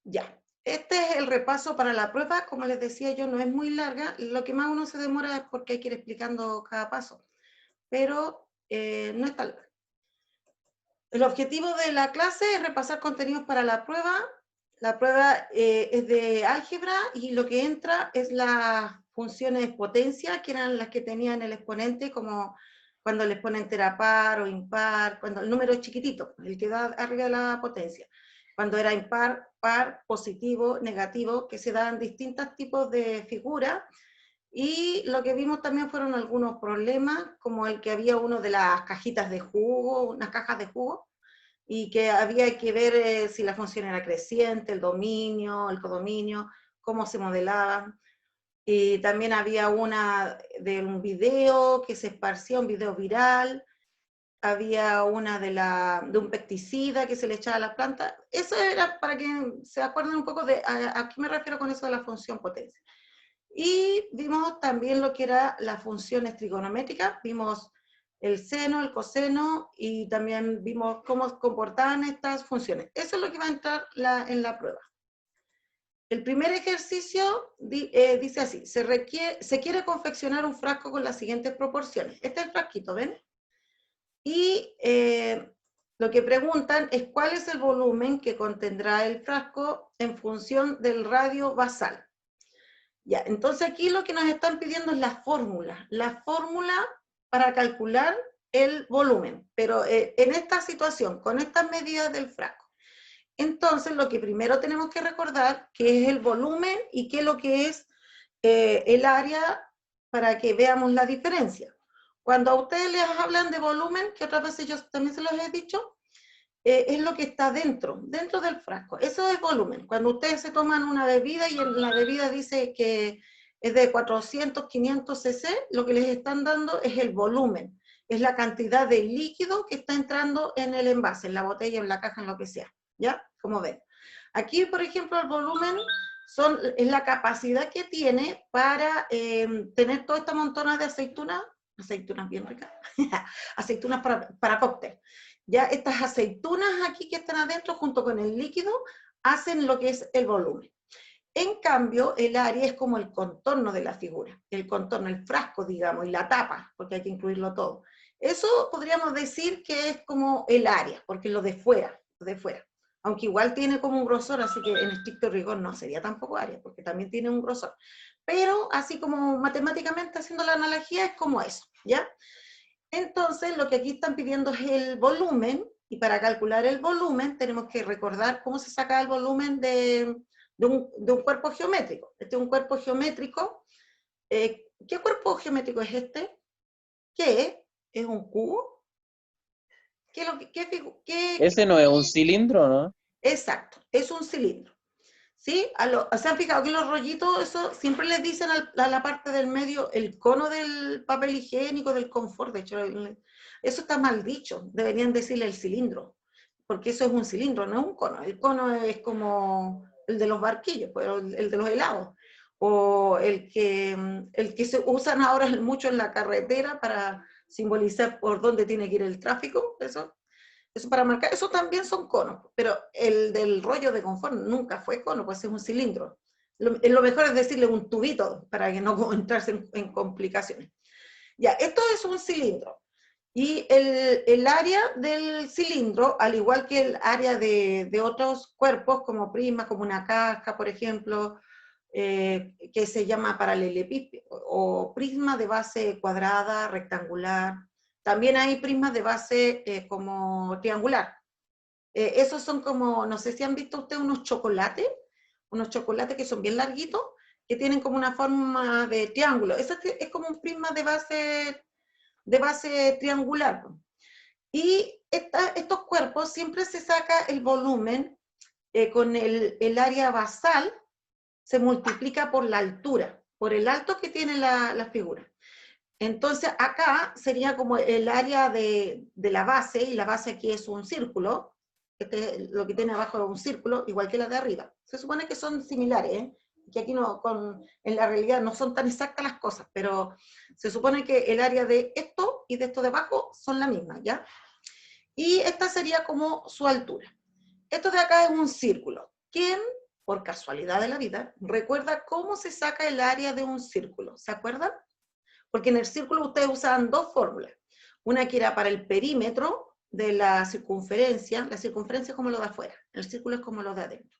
Ya, este es el repaso para la prueba. Como les decía yo, no es muy larga. Lo que más uno se demora es porque hay que ir explicando cada paso, pero no es tan larga. El objetivo de la clase es repasar contenidos para la prueba. La prueba es de álgebra y lo que entra es las funciones potencia, que eran las que tenía en el exponente, como cuando el exponente era par o impar, cuando el número es chiquitito, el que da arriba de la potencia. Cuando era impar, par, positivo, negativo, que se dan distintos tipos de figuras. Y lo que vimos también fueron algunos problemas, como el que había uno de las cajitas de jugo, unas cajas de jugo, y que había que ver si la función era creciente, el dominio, el codominio, cómo se modelaban. Y también había una de un video que se esparcía, un video viral, había una de un pesticida que se le echaba a las plantas. Eso era para que se acuerden un poco de a qué me refiero con eso de la función potencia. Y vimos también lo que era las funciones trigonométricas, vimos el seno, el coseno, y también vimos cómo comportaban estas funciones. Eso es lo que va a entrar en la prueba. El primer ejercicio dice así: se quiere confeccionar un frasco con las siguientes proporciones. Este es el frasquito, ¿ven? Y lo que preguntan es cuál es el volumen que contendrá el frasco en función del radio basal. Ya, entonces aquí lo que nos están pidiendo es la fórmula para calcular el volumen, pero en esta situación, con estas medidas del frasco. Entonces, lo que primero tenemos que recordar, qué es el volumen y qué es lo que es el área, para que veamos la diferencia. Cuando a ustedes les hablan de volumen, que otras veces yo también se los he dicho, es lo que está dentro del frasco. Eso es volumen. Cuando ustedes se toman una bebida y en la bebida dice que es de 400, 500 cc, lo que les están dando es el volumen. Es la cantidad de líquido que está entrando en el envase, en la botella, en la caja, en lo que sea. ¿Ya? Como ven. Aquí, por ejemplo, el volumen es la capacidad que tiene para tener toda esta montona de aceitunas bien ricas, aceitunas para cóctel. Ya estas aceitunas aquí que están adentro junto con el líquido hacen lo que es el volumen. En cambio, el área es como el contorno de la figura, el contorno, el frasco, digamos, y la tapa, porque hay que incluirlo todo. Eso podríamos decir que es como el área, porque lo de fuera, aunque igual tiene como un grosor, así que en estricto rigor no sería tampoco área, porque también tiene un grosor. Pero así como matemáticamente haciendo la analogía es como eso, ¿ya? Entonces, lo que aquí están pidiendo es el volumen, y para calcular el volumen tenemos que recordar cómo se saca el volumen de un cuerpo geométrico. Este es un cuerpo geométrico. ¿Qué cuerpo geométrico es este? ¿Qué es? ¿Es un cubo? ¿Qué, lo, Ese no es un cilindro, ¿no? Exacto, es un cilindro. ¿Sí? ¿Se han fijado que los rollitos, eso siempre les dicen a la parte del medio el cono del papel higiénico, del confort? De hecho, eso está mal dicho, deberían decirle el cilindro, porque eso es un cilindro, no es un cono. El cono es como el de los barquillos, pero el de los helados, o el que se usan ahora mucho en la carretera para simbolizar por dónde tiene que ir el tráfico, eso para marcar, eso también son conos, pero el del rollo de confort nunca fue cono, pues es un cilindro. Lo mejor es decirle un tubito para que no entrarse en complicaciones. Ya, esto es un cilindro. Y el área del cilindro, al igual que el área de otros cuerpos, como prisma, como una caja, por ejemplo, que se llama paralelepípedo, o prisma de base cuadrada, rectangular. También hay prismas de base como triangular. Esos son como, no sé si han visto ustedes unos chocolates que son bien larguitos, que tienen como una forma de triángulo. Eso es como un prisma de base triangular. Y estos cuerpos siempre se saca el volumen con el área basal, se multiplica por la altura, por el alto que tiene la figura. Entonces acá sería como el área de la base, y la base aquí es un círculo, lo que tiene abajo es un círculo, igual que la de arriba. Se supone que son similares, ¿eh? Que aquí no, en la realidad no son tan exactas las cosas, pero se supone que el área de esto y de esto de abajo son la misma, ¿ya? Y esta sería como su altura. Esto de acá es un círculo. ¿Quién por casualidad de la vida, recuerda cómo se saca el área de un círculo. ¿Se acuerdan? Porque en el círculo ustedes usaban dos fórmulas. Una que era para el perímetro de la circunferencia es como lo de afuera, el círculo es como lo de adentro.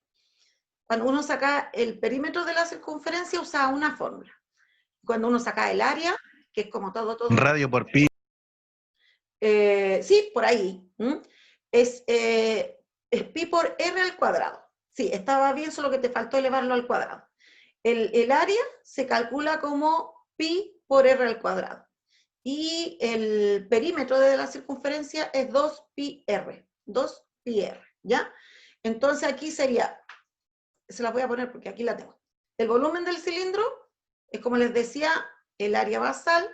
Cuando uno saca el perímetro de la circunferencia, usaba una fórmula. Cuando uno saca el área, que es como todo. Radio por pi. Sí, por ahí. Es pi por r al cuadrado. Sí, estaba bien, solo que te faltó elevarlo al cuadrado. El área se calcula como pi por r al cuadrado. Y el perímetro de la circunferencia es 2πr. 2πr, ¿ya? Entonces aquí sería, se la voy a poner porque aquí la tengo. El volumen del cilindro es, como les decía, el área basal,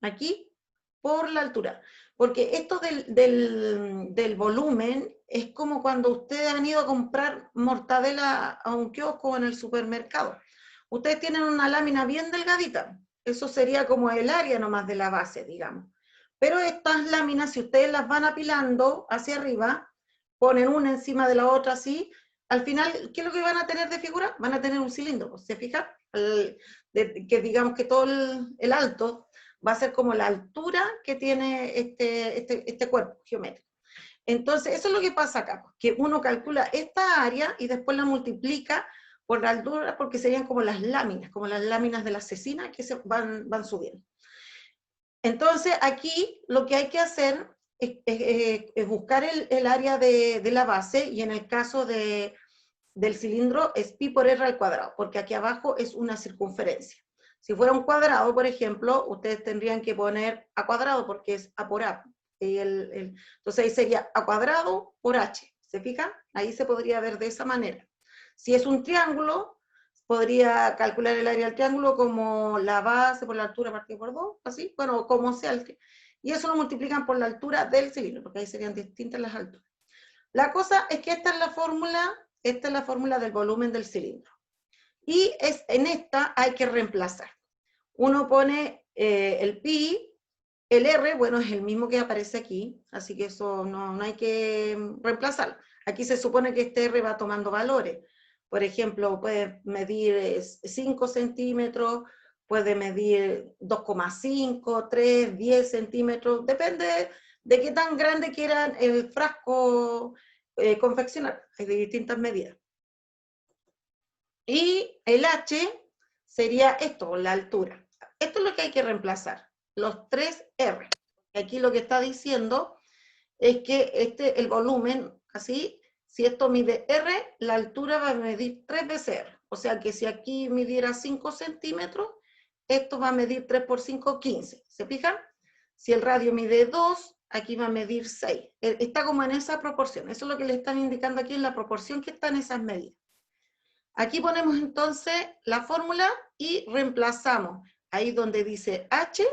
aquí, por la altura. Porque esto del volumen es como cuando ustedes han ido a comprar mortadela a un kiosco o en el supermercado. Ustedes tienen una lámina bien delgadita, eso sería como el área nomás de la base, digamos. Pero estas láminas, si ustedes las van apilando hacia arriba, ponen una encima de la otra así, al final, ¿qué es lo que van a tener de figura? Van a tener un cilindro, ¿se fijan? Que digamos que todo el alto va a ser como la altura que tiene este cuerpo geométrico. Entonces, eso es lo que pasa acá, que uno calcula esta área y después la multiplica por la altura, porque serían como las láminas de la cecina que se van subiendo. Entonces, aquí lo que hay que hacer es buscar el área de la base, y en el caso del cilindro es pi por r al cuadrado, porque aquí abajo es una circunferencia. Si fuera un cuadrado, por ejemplo, ustedes tendrían que poner a cuadrado porque es a por a. Entonces ahí sería a cuadrado por h. ¿Se fijan? Ahí se podría ver de esa manera. Si es un triángulo, podría calcular el área del triángulo como la base por la altura partido por 2, así, bueno, como sea. Y eso lo multiplican por la altura del cilindro, porque ahí serían distintas las alturas. La cosa es que esta es la fórmula del volumen del cilindro. Y en esta hay que reemplazar. Uno pone el pi, el r, bueno, es el mismo que aparece aquí, así que eso no hay que reemplazarlo. Aquí se supone que este r va tomando valores. Por ejemplo, puede medir 5 centímetros, puede medir 2,5, 3, 10 centímetros, depende de qué tan grande quieran el frasco confeccionar, hay de distintas medidas. Y el h sería esto, la altura. Esto es lo que hay que reemplazar, los 3 R. Aquí lo que está diciendo es que el volumen, así, si esto mide R, la altura va a medir 3 veces R. O sea que si aquí midiera 5 centímetros, esto va a medir 3 por 5, 15. ¿Se fijan? Si el radio mide 2, aquí va a medir 6. Está como en esa proporción. Eso es lo que le están indicando aquí en la proporción que está en esas medidas. Aquí ponemos entonces la fórmula y reemplazamos. Ahí donde dice H,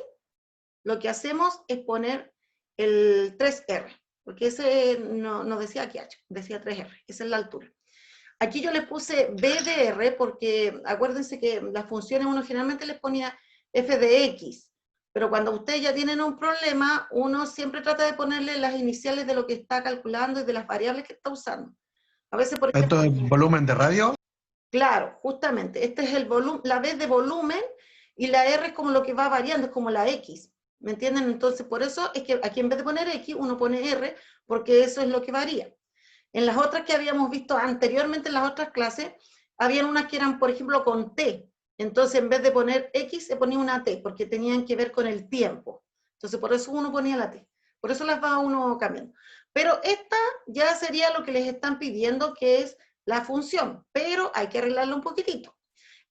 lo que hacemos es poner el 3R, porque ese no decía aquí H, decía 3R, esa es la altura. Aquí yo le puse B de R porque acuérdense que las funciones uno generalmente les ponía F de X, pero cuando ustedes ya tienen un problema, uno siempre trata de ponerle las iniciales de lo que está calculando y de las variables que está usando. A veces, por ejemplo, ¿Esto es volumen de radio? Claro, justamente, este es el volumen, la B de volumen, y la R es como lo que va variando, es como la X, ¿me entienden? Entonces, por eso es que aquí en vez de poner X, uno pone R, porque eso es lo que varía. En las otras que habíamos visto anteriormente, en las otras clases, habían unas que eran, por ejemplo, con T, entonces en vez de poner X, se ponía una T, porque tenían que ver con el tiempo. Entonces, por eso uno ponía la T. Por eso las va uno cambiando. Pero esta ya sería lo que les están pidiendo, que es la función, pero hay que arreglarlo un poquitito.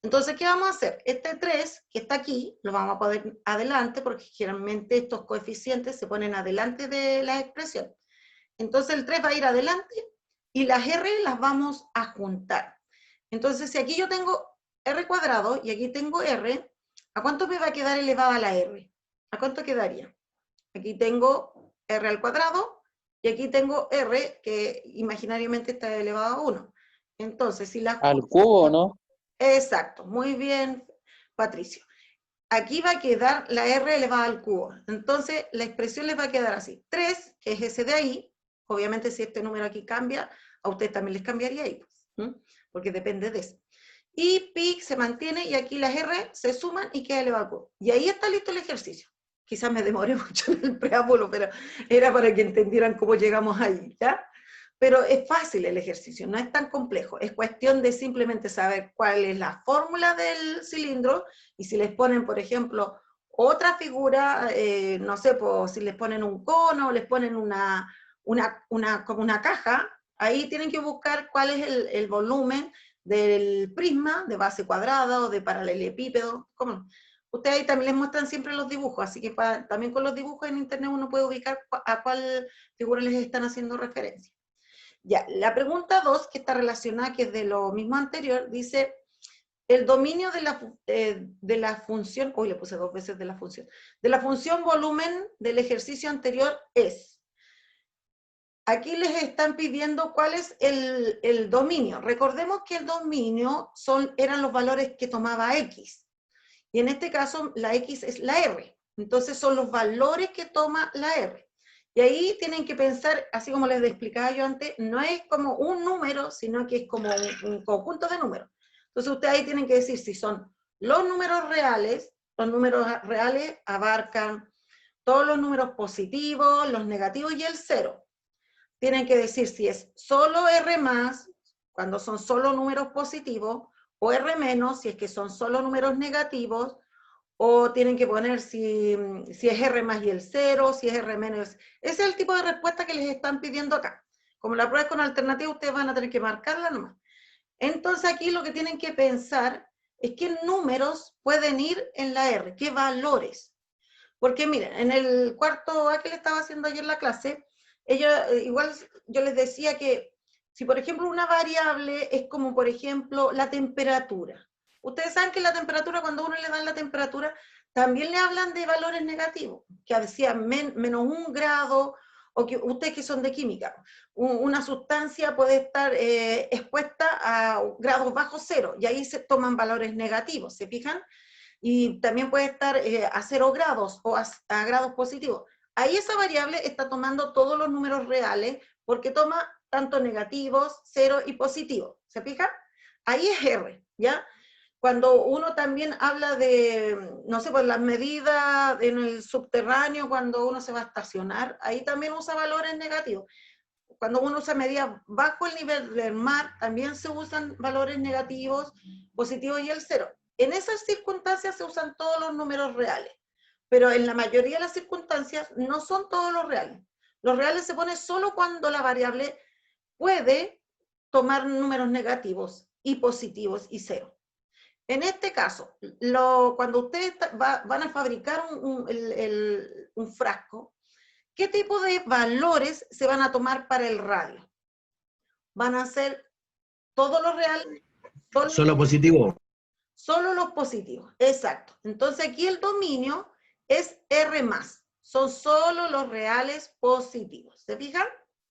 Entonces, ¿qué vamos a hacer? Este 3 que está aquí, lo vamos a poner adelante, porque generalmente estos coeficientes se ponen adelante de la expresión. Entonces el 3 va a ir adelante y las R las vamos a juntar. Entonces, si aquí yo tengo R cuadrado y aquí tengo R, ¿a cuánto me va a quedar elevada la R? ¿A cuánto quedaría? Aquí tengo R al cuadrado y aquí tengo R, que imaginariamente está elevado a 1. Entonces, si la... Al cubo, ¿no? Exacto, muy bien, Patricio. Aquí va a quedar la R elevada al cubo. Entonces, la expresión les va a quedar así. 3, que es ese de ahí. Obviamente, si este número aquí cambia, a ustedes también les cambiaría ahí. porque depende de eso. Y pi se mantiene y aquí las R se suman y queda elevado al cubo. Y ahí está listo el ejercicio. Quizás me demoré mucho en el preámbulo, pero era para que entendieran cómo llegamos ahí, ¿ya? Pero es fácil el ejercicio, no es tan complejo. Es cuestión de simplemente saber cuál es la fórmula del cilindro y si les ponen, por ejemplo, otra figura, no sé, pues, si les ponen un cono, les ponen como una caja, ahí tienen que buscar cuál es el volumen del prisma, de base cuadrada o de paralelepípedo. ¿Cómo? Ustedes ahí también les muestran siempre los dibujos, así que también con los dibujos en internet uno puede ubicar a cuál figura les están haciendo referencia. Ya, la pregunta 2, que está relacionada, que es de lo mismo anterior, dice, el dominio de la función, hoy le puse 2 veces de la función volumen del ejercicio anterior es. Aquí les están pidiendo cuál es el dominio. Recordemos que el dominio eran los valores que tomaba X. Y en este caso, la X es la R. Entonces son los valores que toma la R. Y ahí tienen que pensar, así como les explicaba yo antes, no es como un número, sino que es como un conjunto de números. Entonces ustedes ahí tienen que decir si son los números reales abarcan todos los números positivos, los negativos y el cero. Tienen que decir si es solo R más, cuando son solo números positivos, o R menos, si es que son solo números negativos, o tienen que poner si es R más y el 0, si es R menos. Ese es el tipo de respuesta que les están pidiendo acá. Como la prueba es con alternativa, ustedes van a tener que marcarla nomás. Entonces aquí lo que tienen que pensar es qué números pueden ir en la R, qué valores. Porque miren, en el cuarto A que le estaba haciendo ayer la clase, igual yo les decía que si por ejemplo una variable es como por ejemplo la temperatura. Ustedes saben que la temperatura, cuando uno le dan la temperatura, también le hablan de valores negativos, que decían menos 1 grado, o que ustedes que son de química, una sustancia puede estar expuesta a grados bajo cero, y ahí se toman valores negativos, ¿se fijan? Y también puede estar a 0 grados o a grados positivos. Ahí esa variable está tomando todos los números reales porque toma tanto negativos, 0 y positivos. ¿Se fijan? Ahí es R, ¿ya? Cuando uno también habla de, no sé, pues las medidas en el subterráneo, cuando uno se va a estacionar, ahí también usa valores negativos. Cuando uno usa medidas bajo el nivel del mar, también se usan valores negativos, positivos y el 0. En esas circunstancias se usan todos los números reales, pero en la mayoría de las circunstancias no son todos los reales. Los reales se ponen solo cuando la variable puede tomar números negativos y positivos y 0. En este caso, cuando ustedes van a fabricar un frasco, ¿qué tipo de valores se van a tomar para el radio? ¿Van a ser todos los reales? Solo positivo. Solo los positivos, exacto. Entonces aquí el dominio es R+. Son solo los reales positivos. ¿Se fijan?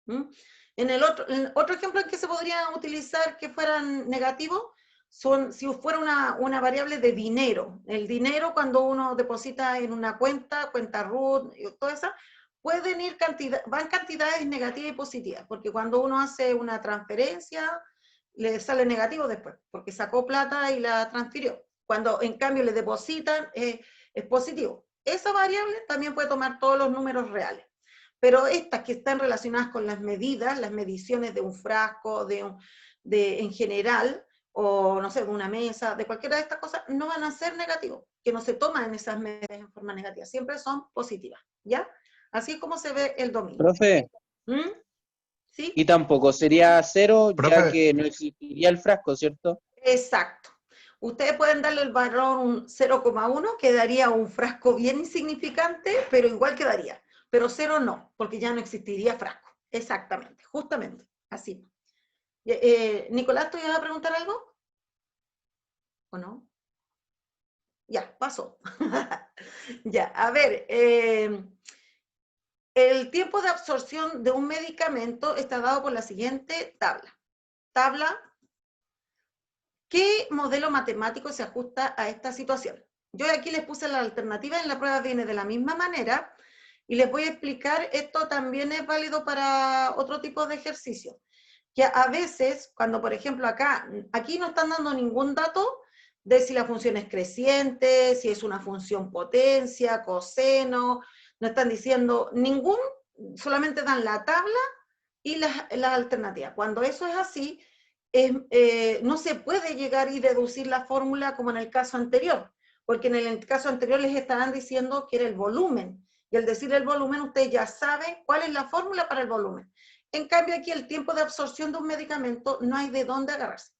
En el otro ejemplo en que se podría utilizar que fueran negativos, si fuera una variable de dinero. El dinero, cuando uno deposita en una cuenta root, y toda esa, pueden ir van cantidades negativas y positivas, porque cuando uno hace una transferencia, le sale negativo después, porque sacó plata y la transfirió. Cuando en cambio le depositan, es positivo. Esa variable también puede tomar todos los números reales. Pero estas que están relacionadas con las medidas, las mediciones de un frasco, en general, o no sé, de una mesa, de cualquiera de estas cosas, no van a ser negativos, que no se toman esas medidas en forma negativa, siempre son positivas, ¿ya? Así es como se ve el dominio. Profe, ¿sí? Y tampoco sería 0, Profe. ya que no existiría el frasco, ¿cierto? Exacto. Ustedes pueden darle el valor un 0,1, que daría un frasco bien insignificante, pero igual quedaría. Pero 0 no, porque ya no existiría frasco. Exactamente, justamente, así. Nicolás, ¿tú ibas a preguntar algo? ¿O no? Ya, pasó. Ya, a ver, el tiempo de absorción de un medicamento está dado por la siguiente tabla. ¿Qué modelo matemático se ajusta a esta situación? Yo aquí les puse la alternativa, en la prueba viene de la misma manera, y les voy a explicar, esto también es válido para otro tipo de ejercicio. que a veces, cuando por ejemplo aquí no están dando ningún dato de si la función es creciente, si es una función potencia, coseno, no están diciendo ningún, solamente dan la tabla y las alternativas. Cuando eso es así, no se puede llegar y deducir la fórmula como en el caso anterior, porque en el caso anterior les estaban diciendo que era el volumen, y al decir el volumen, ustedes ya saben cuál es la fórmula para el volumen. En cambio, aquí el tiempo de absorción de un medicamento no hay de dónde agarrarse.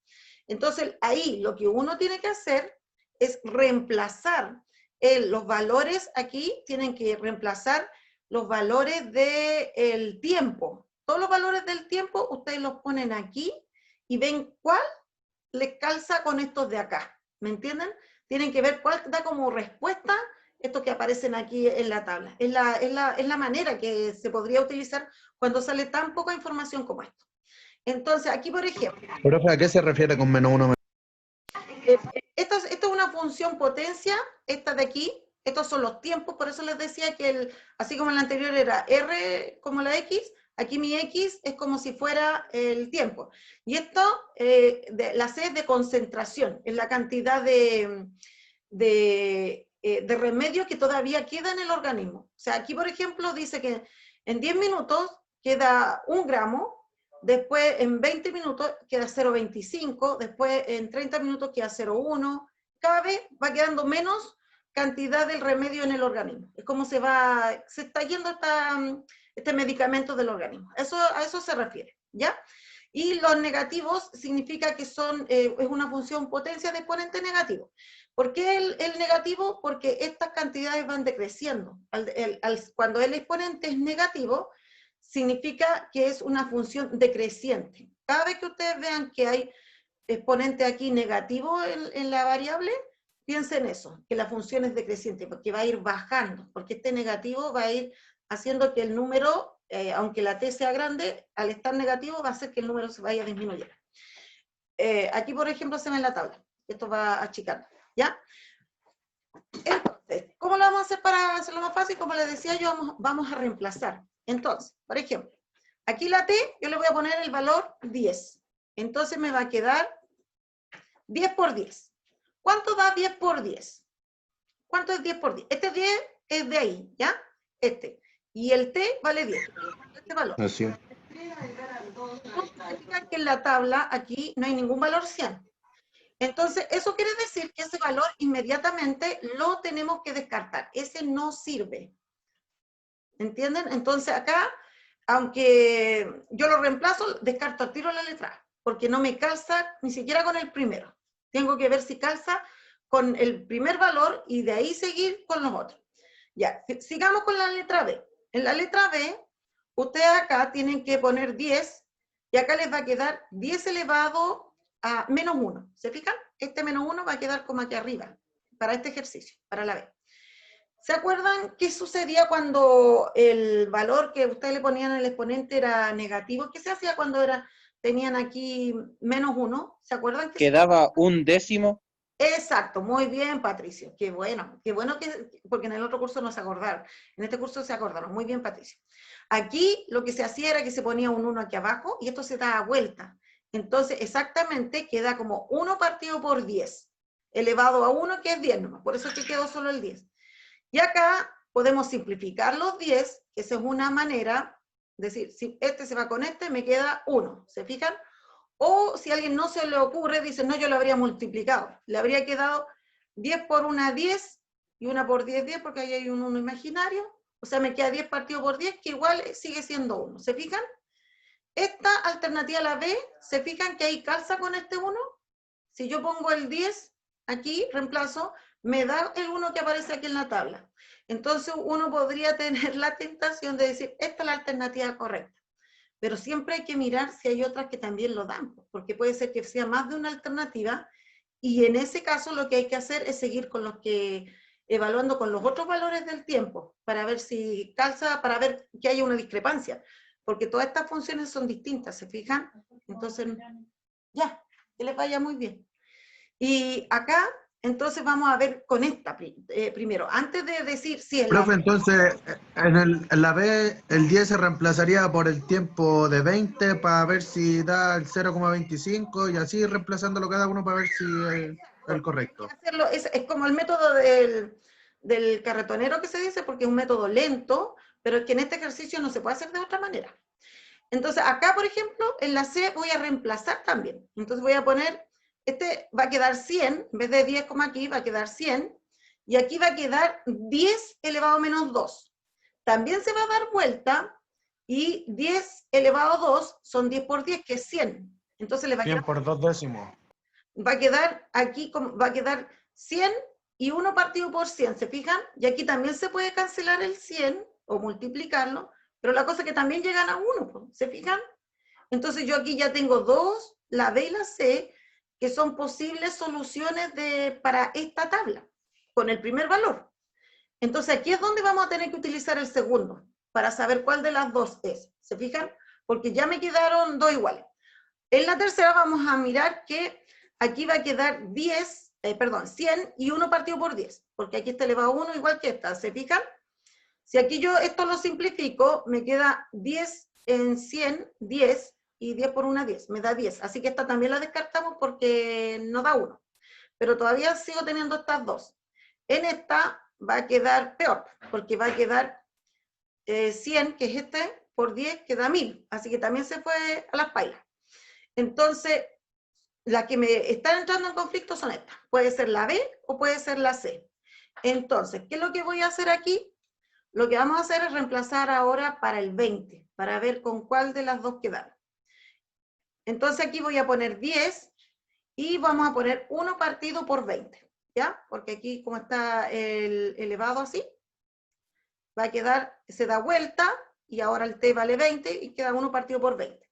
Entonces, ahí lo que uno tiene que hacer es reemplazar los valores, aquí tienen que reemplazar los valores del tiempo. Todos los valores del tiempo, ustedes los ponen aquí y ven cuál les calza con estos de acá. ¿Me entienden? Tienen que ver cuál da como respuesta estos que aparecen aquí en la tabla. Es la manera que se podría utilizar cuando sale tan poca información como esto. Entonces, aquí, por ejemplo... Profe, ¿a qué se refiere con -1? Esto es una función potencia, esta de aquí, estos son los tiempos, por eso les decía que así como en la anterior era R como la X, aquí mi X es como si fuera el tiempo. Y esto, la C es de concentración, es la cantidad de remedio que todavía queda en el organismo. O sea, aquí por ejemplo dice que en 10 minutos queda 1 gramo, después en 20 minutos queda 0,25, después en 30 minutos queda 0,1, cada vez va quedando menos cantidad del remedio en el organismo. Es como se está yendo este medicamento del organismo. A eso se refiere, ¿ya? Y los negativos significa que es una función potencia de exponente negativo. ¿Por qué el negativo? Porque estas cantidades van decreciendo. Cuando el exponente es negativo, significa que es una función decreciente. Cada vez que ustedes vean que hay exponente aquí negativo en la variable, piensen eso, que la función es decreciente, porque va a ir bajando, porque este negativo va a ir haciendo que el número, aunque la t sea grande, al estar negativo va a hacer que el número se vaya disminuyendo. Aquí, por ejemplo, se ve en la tabla. Esto va achicando, ¿ya? Entonces, ¿cómo lo vamos a hacer para hacerlo más fácil? Como les decía yo, vamos a reemplazar. Entonces, por ejemplo, aquí la t, yo le voy a poner el valor 10. Entonces me va a quedar 10 por 10. ¿Cuánto da 10 por 10? ¿Cuánto es 10 por 10? Este 10 es de ahí, ¿ya? Este. Y el t vale 10. Este valor. Así. Significa que en la tabla aquí no hay ningún valor 100. Entonces, eso quiere decir que ese valor inmediatamente lo tenemos que descartar. Ese no sirve. ¿Entienden? Entonces acá, aunque yo lo reemplazo, descarto al tiro la letra A, porque no me calza ni siquiera con el primero. Tengo que ver si calza con el primer valor y de ahí seguir con los otros. Ya, sigamos con la letra B. En la letra B, ustedes acá tienen que poner 10 y acá les va a quedar 10 elevado a menos 1. ¿Se fijan? Este menos 1 va a quedar como aquí arriba, para este ejercicio, para la B. ¿Se acuerdan qué sucedía cuando el valor que ustedes le ponían al exponente era negativo? ¿Qué se hacía cuando tenían aquí menos 1? ¿Se acuerdan? ¿Quedaba un décimo? Exacto, muy bien, Patricio. Qué bueno porque en el otro curso no se acordaron. En este curso se acordaron. Muy bien, Patricio. Aquí lo que se hacía era que se ponía un 1 aquí abajo y esto se da vuelta. Entonces, exactamente queda como 1 partido por 10, elevado a 1, que es 10 nomás. Por eso es que quedó solo el 10. Y acá podemos simplificar los 10, que esa es una manera, es decir, si este se va con este, me queda 1, ¿se fijan? O si a alguien no se le ocurre, dice, no, yo lo habría multiplicado. Le habría quedado 10 por 1, 10, y 1 por 10, 10, porque ahí hay un 1 imaginario. O sea, me queda 10 partido por 10, que igual sigue siendo 1. ¿Se fijan? Esta alternativa, la B, ¿se fijan que ahí calza con este 1? Si yo pongo el 10 aquí, reemplazo, me da el 1 que aparece aquí en la tabla. Entonces uno podría tener la tentación de decir, esta es la alternativa correcta. Pero siempre hay que mirar si hay otras que también lo dan, porque puede ser que sea más de una alternativa, y en ese caso lo que hay que hacer es seguir con evaluando con los otros valores del tiempo, para ver si calza, para ver que haya una discrepancia, porque todas estas funciones son distintas, ¿se fijan? Entonces, ya, que les vaya muy bien. Y acá, Entonces vamos a ver con esta primero, antes de decir si es Profe, la... entonces, en la B, el 10 se reemplazaría por el tiempo de 20 para ver si da el 0,25 y así reemplazándolo cada uno para ver si es el correcto. Hacerlo, es como el método del carretonero que se dice, porque es un método lento, pero es que en este ejercicio no se puede hacer de otra manera. Entonces acá, por ejemplo, en la C voy a reemplazar también. Entonces voy a poner, este va a quedar 100, en vez de 10 como aquí, va a quedar 100, y aquí va a quedar 10 elevado a menos 2. También se va a dar vuelta, y 10 elevado a 2 son 10 por 10, que es 100. Entonces le va a 100 quedar... por 2 décimos. Va a quedar aquí, va a quedar 100 y 1 partido por 100, ¿se fijan? Y aquí también se puede cancelar el 100 o multiplicarlo, pero la cosa es que también llegan a 1, ¿se fijan? Entonces yo aquí ya tengo 2, la B y la C, que son posibles soluciones para esta tabla, con el primer valor. Entonces aquí es donde vamos a tener que utilizar el segundo, para saber cuál de las dos es, ¿se fijan? Porque ya me quedaron 2 iguales. En la tercera vamos a mirar que aquí va a quedar 100 y 1 partido por 10, porque aquí está elevado a 1 igual que esta, ¿se fijan? Si aquí yo esto lo simplifico, me queda 10 en 100, 10, y 10 por 1, 10, me da 10. Así que esta también la descartamos porque no da 1. Pero todavía sigo teniendo estas dos. En esta va a quedar peor, porque va a quedar 100, que es este, por 10, que da 1000. Así que también se fue a las pailas. Entonces, las que me están entrando en conflicto son estas. Puede ser la B o puede ser la C. Entonces, ¿qué es lo que voy a hacer aquí? Lo que vamos a hacer es reemplazar ahora para el 20, para ver con cuál de las dos quedamos. Entonces aquí voy a poner 10 y vamos a poner 1 partido por 20, ¿ya? Porque aquí como está el elevado así, va a quedar, se da vuelta y ahora el t vale 20 y queda 1 partido por 20.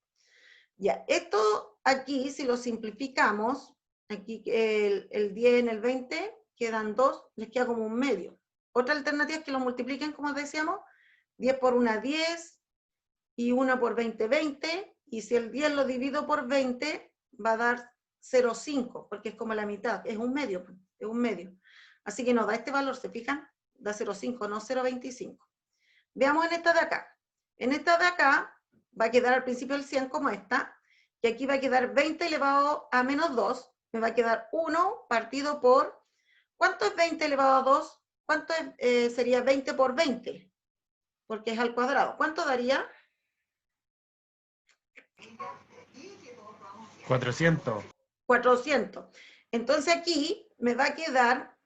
Ya, esto aquí, si lo simplificamos, aquí el 10 en el 20, quedan 2, les queda como un medio. Otra alternativa es que lo multipliquen, como decíamos, 10 por 1, 10, y 1 por 20, 20, y si el 10 lo divido por 20, va a dar 0,5, porque es como la mitad, es un medio, es un medio. Así que nos da este valor, ¿se fijan? Da 0,5, no 0,25. Veamos en esta de acá. En esta de acá va a quedar al principio el 100 como esta, y aquí va a quedar 20 elevado a menos 2, me va a quedar 1 partido por, ¿cuánto es 20 elevado a 2? ¿Cuánto sería 20 por 20? Porque es al cuadrado. ¿Cuánto daría? 400. 400. Entonces aquí me va a quedar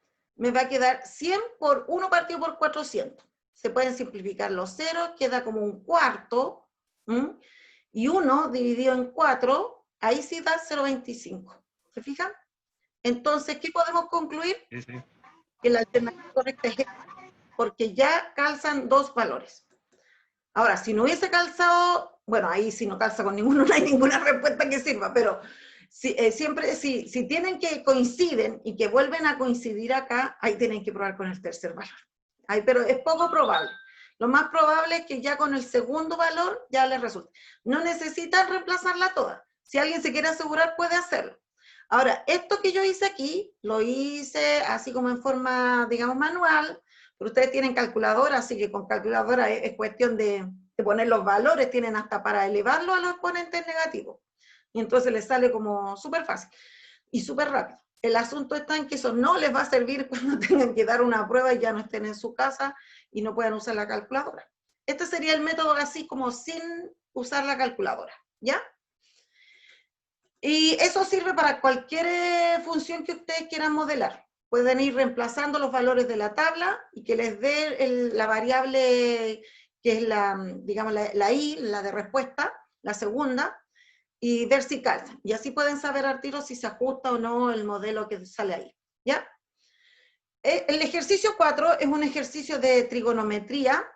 100 por 1 partido por 400. Se pueden simplificar los ceros, queda como un cuarto, ¿m? Y 1 dividido en 4, ahí sí da 0,25. ¿Se fijan? Entonces, ¿qué podemos concluir? Sí, sí. Que la alternativa correcta es esta, porque ya calzan dos valores. Ahora, si no hubiese calzado, bueno, ahí si no calza con ninguno, no hay ninguna respuesta que sirva, pero siempre, si tienen que coinciden y que vuelven a coincidir acá, ahí tienen que probar con el tercer valor. Ahí, pero es poco probable. Lo más probable es que ya con el segundo valor ya les resulte. No necesitan reemplazarla toda. Si alguien se quiere asegurar, puede hacerlo. Ahora, esto que yo hice aquí, lo hice así como en forma, digamos, manual, pero ustedes tienen calculadora, así que con calculadora es cuestión de poner los valores, tienen hasta para elevarlo a los exponentes negativos. Y entonces les sale como súper fácil y súper rápido. El asunto está en que eso no les va a servir cuando tengan que dar una prueba y ya no estén en su casa y no puedan usar la calculadora. Este sería el método así como sin usar la calculadora, ¿ya? Y eso sirve para cualquier función que ustedes quieran modelar. Pueden ir reemplazando los valores de la tabla y que les dé la variable que es la, digamos, la I, la de respuesta, la segunda, y ver si calzan. Y así pueden saber al tiro si se ajusta o no el modelo que sale ahí, ¿ya? El ejercicio 4 es un ejercicio de trigonometría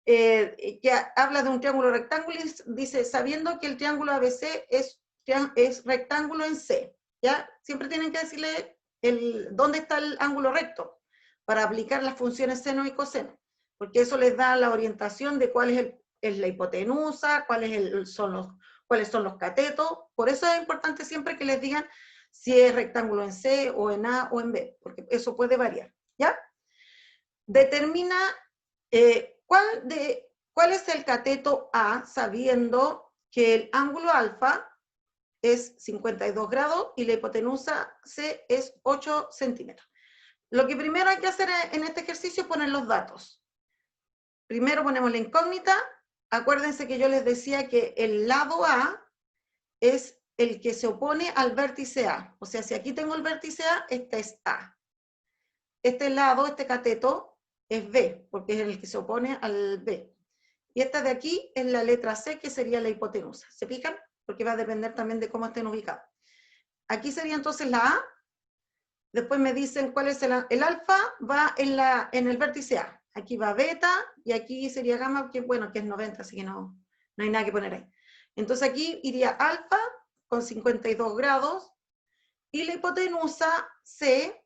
que habla de un triángulo rectángulo y dice, sabiendo que el triángulo ABC es rectángulo en C, ¿ya? Siempre tienen que decirle dónde está el ángulo recto para aplicar las funciones seno y coseno, porque eso les da la orientación de cuál es la hipotenusa, cuáles son los catetos. Por eso es importante siempre que les digan si es rectángulo en C o en A o en B, porque eso puede variar, ¿ya? Determina cuál es el cateto A, sabiendo que el ángulo alfa es 52 grados y la hipotenusa C es 8 centímetros. Lo que primero hay que hacer en este ejercicio es poner los datos. Primero ponemos la incógnita. Acuérdense que yo les decía que el lado A es el que se opone al vértice A. O sea, si aquí tengo el vértice A, este es A. Este lado, este cateto, es B, porque es el que se opone al B. Y esta de aquí es la letra C, que sería la hipotenusa. ¿Se fijan? Porque va a depender también de cómo estén ubicados. Aquí sería entonces la A. Después me dicen cuál es el alfa, va en el vértice A. Aquí va beta, y aquí sería gamma, que bueno, que es 90, así que no hay nada que poner ahí. Entonces aquí iría alfa con 52 grados, y la hipotenusa C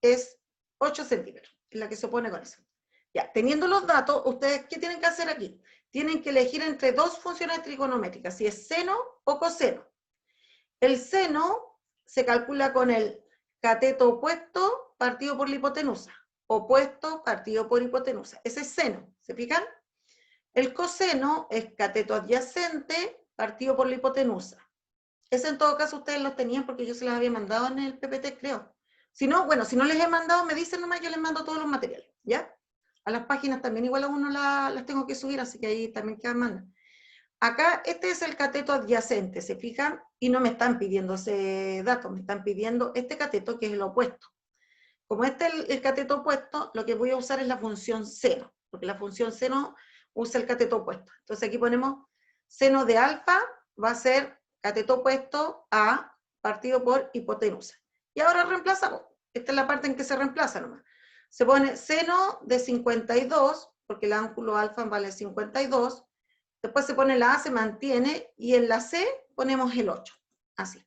es 8 centímetros, es la que se opone con eso. Ya, teniendo los datos, ¿ustedes qué tienen que hacer aquí? Tienen que elegir entre dos funciones trigonométricas, si es seno o coseno. El seno se calcula con el cateto opuesto partido por la hipotenusa. Opuesto partido por hipotenusa. Ese es seno, ¿se fijan? El coseno es cateto adyacente partido por la hipotenusa. Ese en todo caso ustedes los tenían porque yo se los había mandado en el PPT, creo. Si no, bueno, si no les he mandado, me dicen nomás, yo les mando todos los materiales, ¿ya? A las páginas también igual a uno las tengo que subir, así que ahí también quedan mandan. Acá, este es el cateto adyacente, ¿se fijan? Y no me están pidiendo ese dato, me están pidiendo este cateto que es el opuesto. Como este es el cateto opuesto, lo que voy a usar es la función seno, porque la función seno usa el cateto opuesto. Entonces aquí ponemos seno de alfa, va a ser cateto opuesto a partido por hipotenusa. Y ahora reemplazamos. Esta es la parte en que se reemplaza nomás. Se pone seno de 52, porque el ángulo alfa vale 52. Después se pone la A, se mantiene, y en la C ponemos el 8. Así.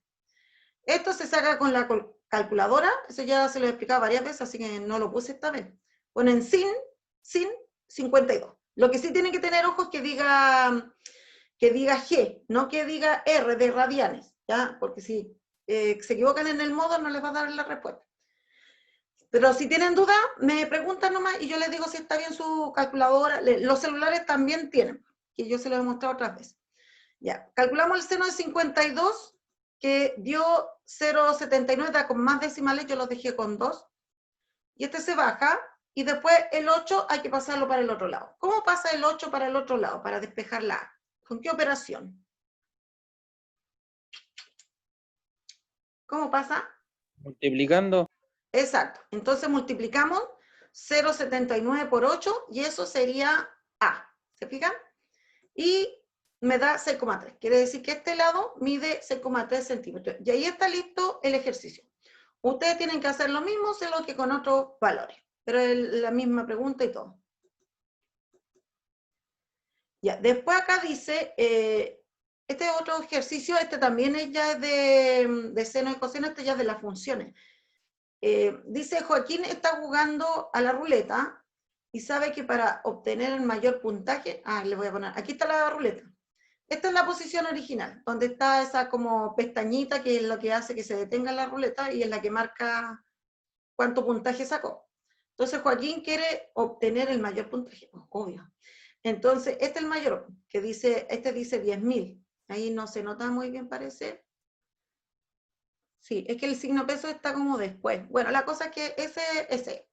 Esto se saca con la calculadora, eso ya se lo he explicado varias veces, así que no lo puse esta vez. Ponen sin 52. Lo que sí tienen que tener ojo es que diga G, no que diga R de radianes, ¿ya? Porque si se equivocan en el modo, no les va a dar la respuesta. Pero si tienen duda, me preguntan nomás y yo les digo si está bien su calculadora. Los celulares también tienen, que yo se los he mostrado otras veces. Ya, calculamos el seno de 52, que dio 0,79, da con más decimales, yo los dejé con 2. Y este se baja, y después el 8 hay que pasarlo para el otro lado. ¿Cómo pasa el 8 para el otro lado? Para despejar la A. ¿Con qué operación? ¿Cómo pasa? Multiplicando. Exacto. Entonces multiplicamos 0,79 por 8 y eso sería A. ¿Se fijan? Y me da 6,3. Quiere decir que este lado mide 6,3 centímetros. Y ahí está listo el ejercicio. Ustedes tienen que hacer lo mismo, solo que con otros valores. Pero es la misma pregunta y todo. Ya, después acá dice, este otro ejercicio, este también es ya de seno y coseno, este ya es de las funciones. Dice, Joaquín está jugando a la ruleta y sabe que para obtener el mayor puntaje, le voy a poner, aquí está la ruleta. Esta es la posición original, donde está esa como pestañita que es lo que hace que se detenga la ruleta y es la que marca cuánto puntaje sacó. Entonces Joaquín quiere obtener el mayor puntaje, obvio. Entonces, este es el mayor, que dice, este dice 10.000. Ahí no se nota muy bien, parece. Sí, es que el signo peso está como después. Bueno, la cosa es que ese,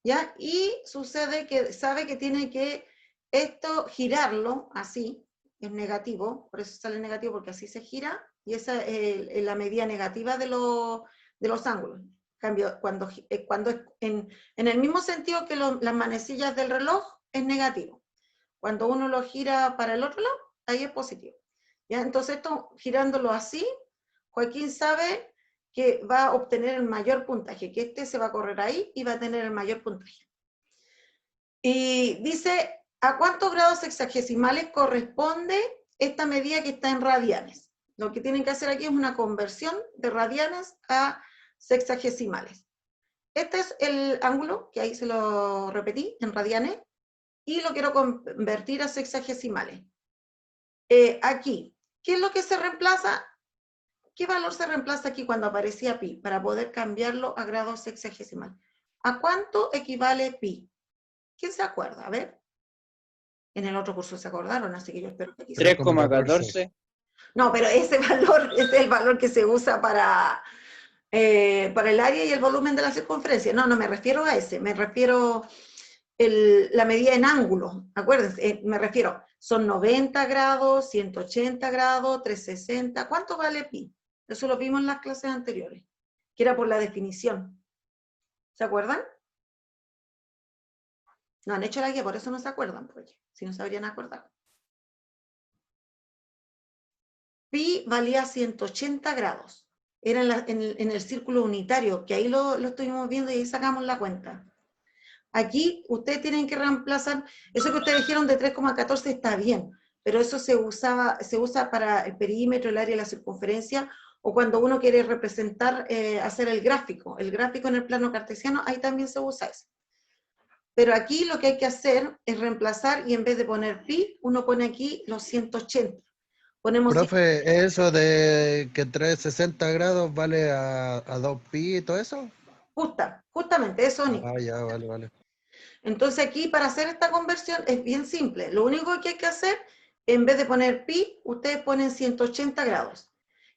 ¿ya? Y sucede que sabe que tiene que esto girarlo así, es negativo, por eso sale negativo, porque así se gira, y esa es la medida negativa de los ángulos. En cambio, cuando es en el mismo sentido que las manecillas del reloj, es negativo. Cuando uno lo gira para el otro lado, ahí es positivo. ¿Ya? Entonces, esto girándolo así, Joaquín sabe que va a obtener el mayor puntaje, que este se va a correr ahí y va a tener el mayor puntaje. Y dice, ¿a cuántos grados sexagesimales corresponde esta medida que está en radianes? Lo que tienen que hacer aquí es una conversión de radianes a sexagesimales. Este es el ángulo, que ahí se lo repetí, en radianes, y lo quiero convertir a sexagesimales. Aquí, ¿qué es lo que se reemplaza? ¿Qué valor se reemplaza aquí cuando aparecía pi? Para poder cambiarlo a grado sexagesimal. ¿A cuánto equivale pi? ¿Quién se acuerda? A ver. En el otro curso se acordaron, así que yo espero que aquí se 3,14. No, pero ese valor es el valor que se usa para el área y el volumen de la circunferencia. No, no me refiero a ese, me refiero la medida en ángulo. Acuérdense, me refiero, son 90 grados, 180 grados, 360. ¿Cuánto vale pi? Eso lo vimos en las clases anteriores, que era por la definición. ¿Se acuerdan? No han hecho la guía, por eso no se acuerdan, porque si no se habrían acordado. Pi valía 180 grados. Era en el círculo unitario, que ahí lo estuvimos viendo y ahí sacamos la cuenta. Aquí ustedes tienen que reemplazar, eso que ustedes dijeron de 3,14 está bien, pero eso se usa para el perímetro, el área y la circunferencia, o cuando uno quiere representar, hacer el gráfico en el plano cartesiano, ahí también se usa eso. Pero aquí lo que hay que hacer es reemplazar y en vez de poner pi, uno pone aquí los 180. Ponemos Profe, ¿eso de que 360 grados vale a 2 pi y todo eso? justamente, eso, Nico. Ah, ya, vale, vale. Entonces aquí para hacer esta conversión es bien simple. Lo único que hay que hacer, en vez de poner pi, ustedes ponen 180 grados.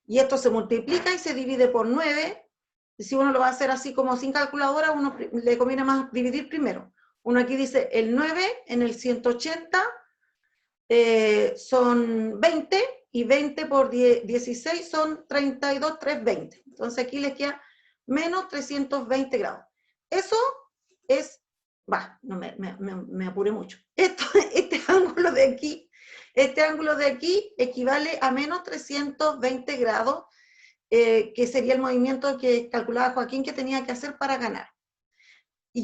Y esto se multiplica y se divide por 9. Y si uno lo va a hacer así como sin calculadora, uno le conviene más dividir primero. Uno aquí dice el 9 en el 180 son 20 y 20 por 16 son 32, 320. Entonces aquí les queda menos 320 grados. Eso es, no me apuré mucho. Este ángulo de aquí equivale a menos 320 grados, que sería el movimiento que calculaba Joaquín que tenía que hacer para ganar. Y